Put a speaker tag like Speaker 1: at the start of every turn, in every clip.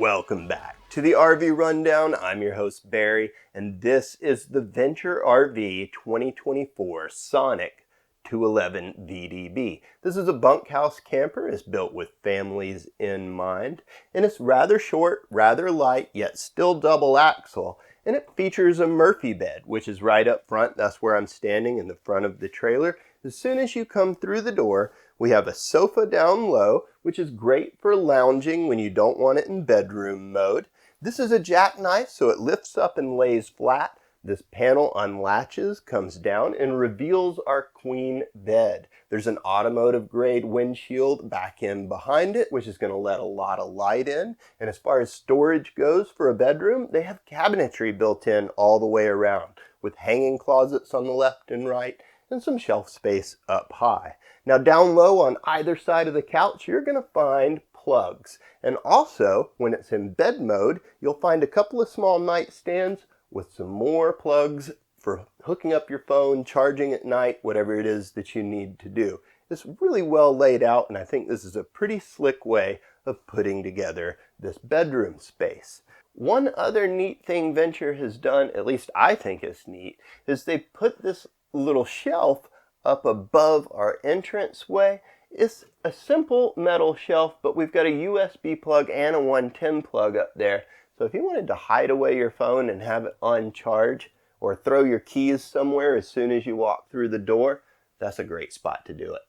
Speaker 1: Welcome back to the RV Rundown. I'm your host Barry, and this is the Venture RV 2024 Sonic 211 VDB. This is a bunkhouse camper. It's built with families in mind, and it's rather short, rather light, yet still double axle, and it features a Murphy bed, which is right up front. That's where I'm standing in the front of the trailer. As soon as you come through the door, we have a sofa down low, which is great for lounging when you don't want it in bedroom mode. This is a jackknife, so it lifts up and lays flat. This panel unlatches, comes down, and reveals our queen bed. There's an automotive grade windshield back in behind it, which is going to let a lot of light in. And as far as storage goes for a bedroom, they have cabinetry built in all the way around, with hanging closets on the left and right, and some shelf space up high. Now down low on either side of the couch, you're going to find plugs. And also, when it's in bed mode, you'll find a couple of small nightstands with some more plugs for hooking up your phone, charging at night, whatever it is that you need to do. It's really well laid out, and I think this is a pretty slick way of putting together this bedroom space. One other neat thing Venture has done, at least I think is neat, is they put this little shelf up above our entranceway. It's a simple metal shelf, but we've got a USB plug and a 110 plug up there. So if you wanted to hide away your phone and have it on charge, or throw your keys somewhere as soon as you walk through the door, that's a great spot to do it.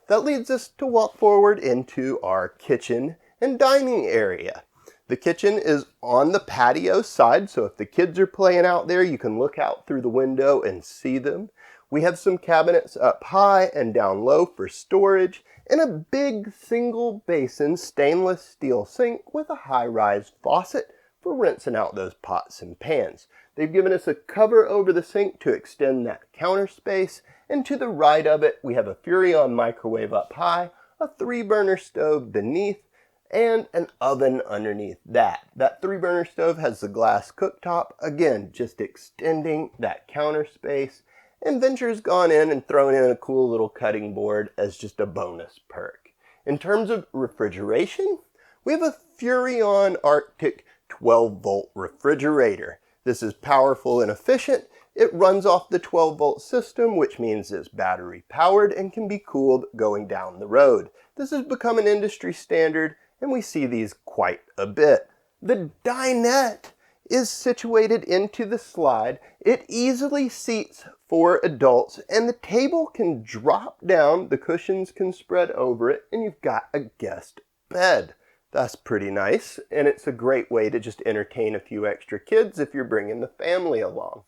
Speaker 1: That leads us to walk forward into our kitchen and dining area. The kitchen is on the patio side, so if the kids are playing out there, you can look out through the window and see them. We have some cabinets up high and down low for storage, and a big single basin stainless steel sink with a high-rise faucet for rinsing out those pots and pans. They've given us a cover over the sink to extend that counter space, and to the right of it, we have a Furrion microwave up high, a 3-burner stove beneath, and an oven underneath that. That 3-burner stove has the glass cooktop, again, just extending that counter space. And Venture's gone in and thrown in a cool little cutting board as just a bonus perk. In terms of refrigeration, we have a Furrion Arctic 12-volt refrigerator. This is powerful and efficient. It runs off the 12-volt system, which means it's battery powered and can be cooled going down the road. This has become an industry standard, and we see these quite a bit. The dinette is situated into the slide. It easily seats 4 adults, and the table can drop down, the cushions can spread over it, and you've got a guest bed. That's pretty nice, and it's a great way to just entertain a few extra kids if you're bringing the family along.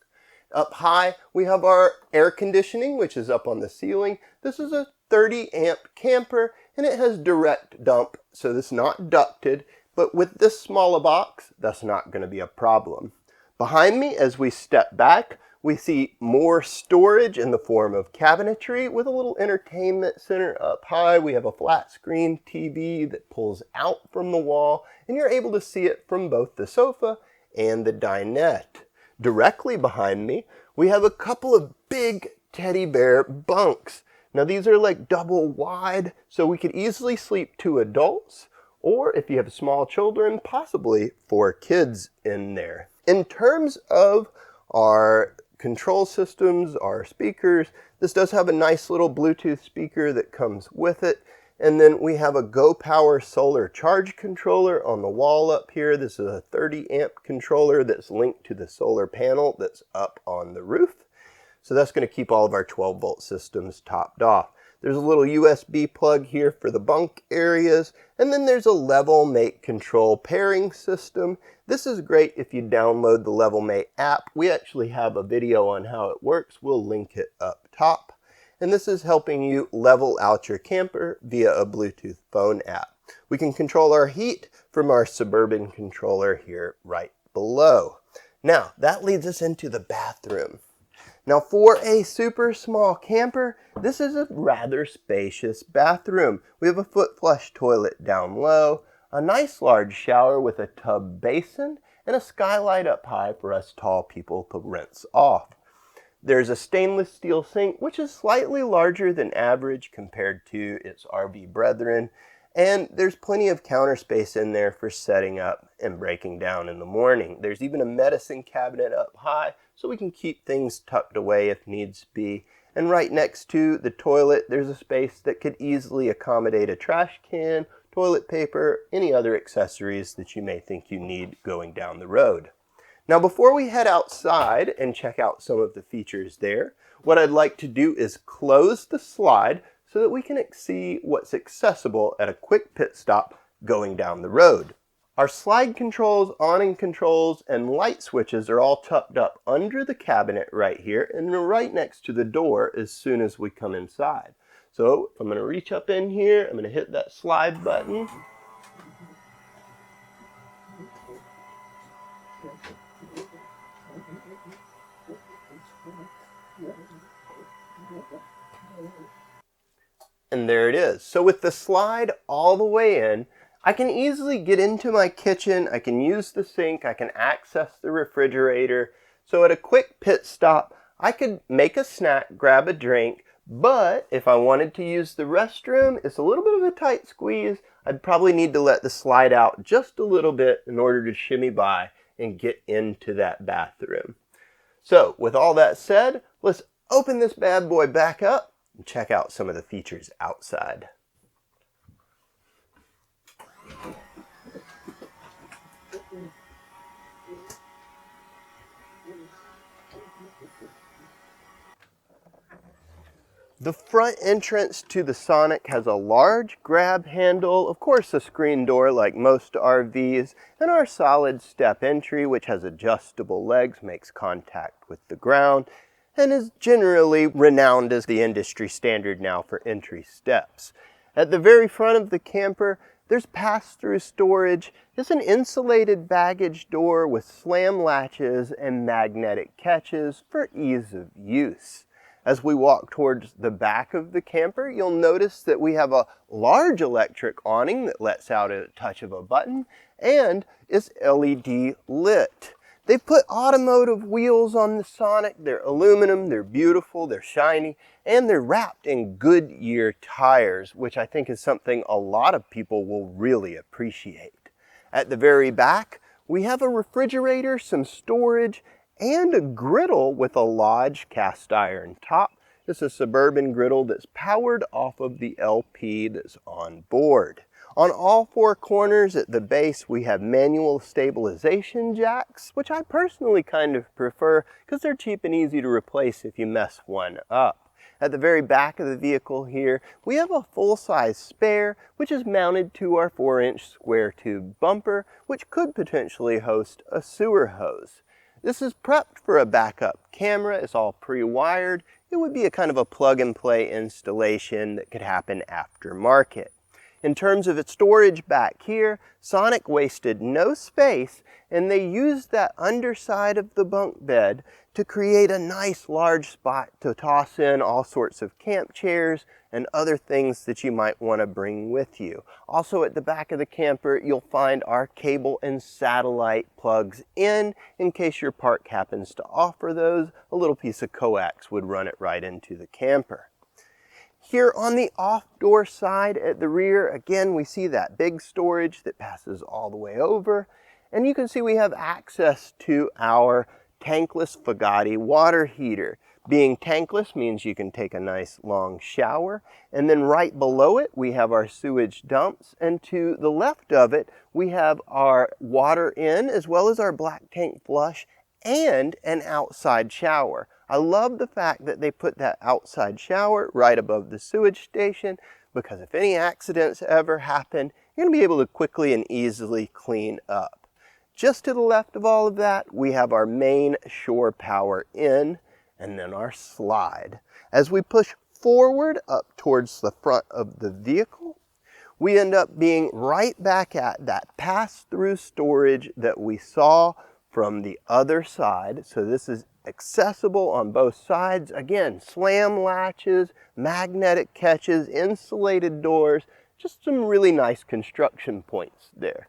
Speaker 1: Up high, we have our air conditioning, which is up on the ceiling. This is a 30 amp camper, and it has direct dump, so this is not ducted. But with this small a box, that's not going to be a problem. Behind me, as we step back, we see more storage in the form of cabinetry with a little entertainment center up high. We have a flat screen TV that pulls out from the wall, and you're able to see it from both the sofa and the dinette. Directly behind me, we have a couple of big teddy bear bunks. Now these are like double wide, so we could easily sleep 2 adults, or if you have small children, possibly 4 kids in there. In terms of our control systems, our speakers, this does have a nice little Bluetooth speaker that comes with it. And then we have a Go Power solar charge controller on the wall up here. This is a 30 amp controller that's linked to the solar panel that's up on the roof. So that's going to keep all of our 12-volt systems topped off. There's a little USB plug here for the bunk areas, and then there's a Level Mate control pairing system. This is great if you download the Level Mate app. We actually have a video on how it works. We'll link it up top. And this is helping you level out your camper via a Bluetooth phone app. We can control our heat from our Suburban controller here right below. Now, that leads us into the bathroom. Now for a super small camper, this is a rather spacious bathroom. We have a foot flush toilet down low, a nice large shower with a tub basin, and a skylight up high for us tall people to rinse off. There's a stainless steel sink, which is slightly larger than average compared to its RV brethren, And there's plenty of counter space in there for setting up and breaking down in the morning. There's even a medicine cabinet up high so we can keep things tucked away if needs be. And right next to the toilet, there's a space that could easily accommodate a trash can, toilet paper, any other accessories that you may think you need going down the road. Now, before we head outside and check out some of the features there, what I'd like to do is close the slide so that we can see what's accessible at a quick pit stop going down the road. Our slide controls, awning controls, and light switches are all tucked up under the cabinet right here and right next to the door as soon as we come inside. So I'm going to reach up in here, I'm going to hit that slide button. And there it is. So with the slide all the way in, I can easily get into my kitchen, I can use the sink, I can access the refrigerator. So at a quick pit stop, I could make a snack, grab a drink, but if I wanted to use the restroom, it's a little bit of a tight squeeze. I'd probably need to let the slide out just a little bit in order to shimmy by and get into that bathroom. So with all that said, let's open this bad boy back up and check out some of the features outside. The front entrance to the Sonic has a large grab handle, of course a screen door like most RVs, and our solid step entry, which has adjustable legs, makes contact with the ground, and is generally renowned as the industry standard now for entry steps. At the very front of the camper, there's pass-through storage. It's an insulated baggage door with slam latches and magnetic catches for ease of use. As we walk towards the back of the camper, you'll notice that we have a large electric awning that lets out at a touch of a button and is LED lit. They've put automotive wheels on the Sonic. They're aluminum, they're beautiful, they're shiny, and they're wrapped in Goodyear tires, which I think is something a lot of people will really appreciate. At the very back, we have a refrigerator, some storage, and a griddle with a Lodge cast iron top. It's a Suburban griddle that's powered off of the LP that's on board. On all four corners at the base, we have manual stabilization jacks, which I personally kind of prefer because they're cheap and easy to replace if you mess one up. At the very back of the vehicle here, we have a full-size spare, which is mounted to our 4-inch square tube bumper, which could potentially host a sewer hose. This is prepped for a backup camera. It's all pre-wired. It would be a kind of a plug-and-play installation that could happen aftermarket. In terms of its storage back here, Sonic wasted no space, and they used that underside of the bunk bed to create a nice large spot to toss in all sorts of camp chairs and other things that you might want to bring with you. Also at the back of the camper, you'll find our cable and satellite plugs in case your park happens to offer those. A little piece of coax would run it right into the camper. Here on the off-door side at the rear, again, we see that big storage that passes all the way over. And you can see we have access to our tankless Fagatti water heater. Being tankless means you can take a nice long shower. And then right below it, we have our sewage dumps. And to the left of it, we have our water in, as well as our black tank flush and an outside shower. I love the fact that they put that outside shower right above the sewage station, because if any accidents ever happen, you're going to be able to quickly and easily clean up. Just to the left of all of that, we have our main shore power in, and then our slide. As we push forward up towards the front of the vehicle, we end up being right back at that pass-through storage that we saw from the other side. So this is accessible on both sides. Again, slam latches, magnetic catches, insulated doors, just some really nice construction points there.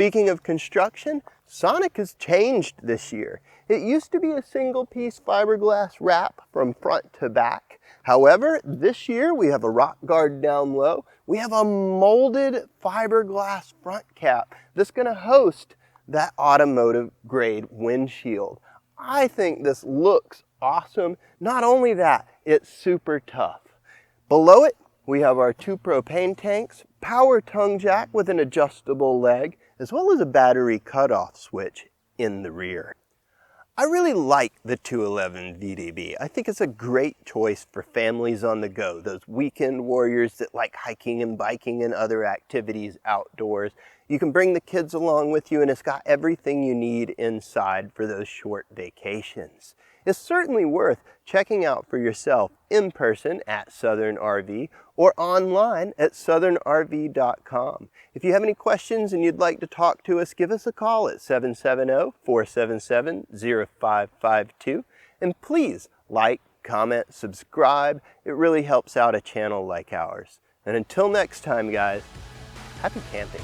Speaker 1: Speaking of construction, Sonic has changed this year. It used to be a single piece fiberglass wrap from front to back. However, this year we have a rock guard down low. We have a molded fiberglass front cap that's going to host that automotive grade windshield. I think this looks awesome. Not only that, it's super tough. Below it, we have our 2 propane tanks, power tongue jack with an adjustable leg, as well as a battery cutoff switch in the rear. I really like the 211 VDB. I think it's a great choice for families on the go, those weekend warriors that like hiking and biking and other activities outdoors. You can bring the kids along with you, and it's got everything you need inside for those short vacations. It's certainly worth checking out for yourself in person at Southern RV or online at southernrv.com. If you have any questions and you'd like to talk to us, give us a call at 770-477-0552. And please like, comment, subscribe. It really helps out a channel like ours. And until next time, guys, happy camping.